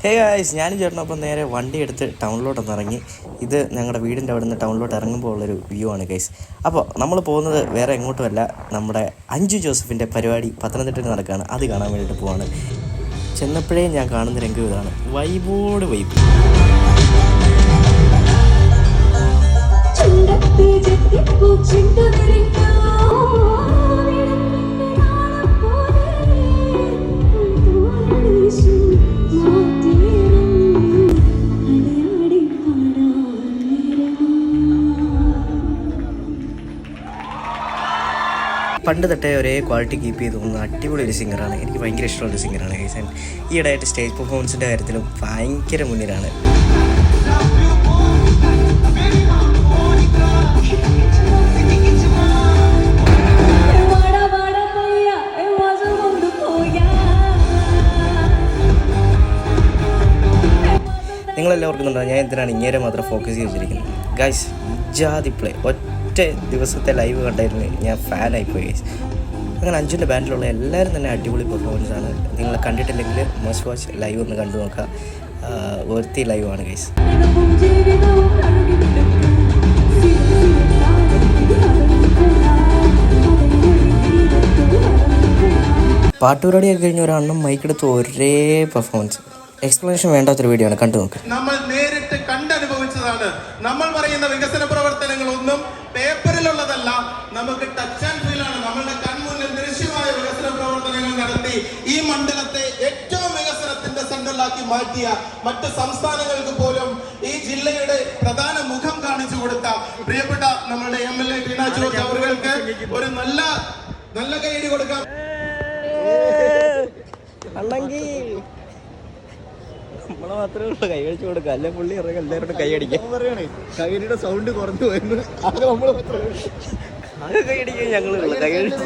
Hey guys, ഞാനും ചേട്ടനൊപ്പം നേരെ വണ്ടി എടുത്ത് ടൗണിലോട്ടൊന്ന് ഇറങ്ങി. ഇത് ഞങ്ങളുടെ വീടിൻ്റെ അവിടെ നിന്ന് ടൗണിലോട്ട് ഇറങ്ങുമ്പോൾ ഉള്ളൊരു വ്യൂ ആണ് ഗൈസ്. അപ്പോൾ നമ്മൾ പോകുന്നത് വേറെ എങ്ങോട്ടുമല്ല, നമ്മുടെ അഞ്ജു ജോസഫിൻ്റെ പരിപാടി പത്തനംതിട്ടയിൽ നടക്കുകയാണ്. അത് കാണാൻ വേണ്ടിയിട്ട് പോവാണ്. ചെന്നപ്പോഴേ ഞാൻ കാണുന്ന രംഗം ഇതാണ്, വൈബോട് വൈബ്. പണ്ട് തൊട്ടേ ഒരേ ക്വാളിറ്റി കീപ്പ് ചെയ്ത് പോകുന്ന അടിപൊളി ഒരു സിംഗറാണ്. എനിക്ക് ഭയങ്കര ഇഷ്ടമുള്ള ഒരു സിംഗറാണ് ഗൈസ്. ഈയിടെയായിട്ട് സ്റ്റേജ് പെർഫോമൻസിൻ്റെ കാര്യത്തിലും ഭയങ്കര മുന്നിലാണ്. നിങ്ങളെല്ലാം ഓർക്കുന്നുണ്ടോ ഞാൻ എന്തിനാണ് ഇങ്ങനെ മാത്രം ഫോക്കസ് ചെയ്ത് വെച്ചിരിക്കുന്നത്? ഗൈസ്, ജാതി പ്ലേ ഒറ്റ ദിവസത്തെ ലൈവ് കണ്ടായിരുന്നു ഞാൻ ഫാനായിപ്പോയി ഗൈസ്. അങ്ങനെ അഞ്ജുവിൻ്റെ ബാൻഡിലുള്ള എല്ലാവരും തന്നെ അടിപൊളി പെർഫോമൻസാണ്. നിങ്ങൾ കണ്ടിട്ടില്ലെങ്കിൽ മസ്റ്റ് വാച്ച് ലൈവ് ഒന്ന് കണ്ടു നോക്കുക. വർത്തി ലൈവാണ് ഗൈസ്. പാട്ടുപരിപാടിയൊക്കെ കഴിഞ്ഞ ഒരെണ്ണം മൈക്കെടുത്ത് ഒരേ പെർഫോമൻസ്. എക്സ്പ്ലനേഷൻ വേണ്ടാത്തൊരു വീഡിയോ ആണ്, കണ്ടു നോക്ക്. നമ്മൾ നേരിട്ട് കണ്ടനുഭവിച്ചതാണ്. നമ്മൾ പറയുന്ന വികസന പ്രവർത്തനങ്ങളൊന്നും പേപ്പറിലുള്ളതല്ല, നമുക്ക് ടച്ച് ആൻഡ് ഫീൽ ആണ്. നമ്മളുടെ കൺമുന്നിൽ ദൃശ്യമായ വികസന പ്രവർത്തനങ്ങൾ നടത്തി ഈ മണ്ഡലത്തെ ഏറ്റവും വികസനത്തിന്റെ സെന്ററിലാക്കി മാറ്റിയ മറ്റ് സംസ്ഥാനങ്ങൾക്ക് പോലും ഈ ജില്ലയുടെ പ്രധാന മുഖം കാണിച്ചു കൊടുത്ത പ്രിയപ്പെട്ട നമ്മളുടെ MLA ടീന ജോർജ് അവർക്ക് ഒരു നല്ല കൈയടി കൊടുക്കാം. നമ്മളെ മാത്രമേ ഉള്ളൂ കൈ കഴിച്ചു കൊടുക്കുക, അല്ലെ പുള്ളി ഇറങ്ങി എല്ലാവരോടും കൈ അടിക്കാം. കൈയടിയുടെ സൗണ്ട് കുറഞ്ഞു പോയിരുന്നു. അത് കൈ അടിക്കാൻ ഞങ്ങളുള്ളൂ. കൈ അടിച്ച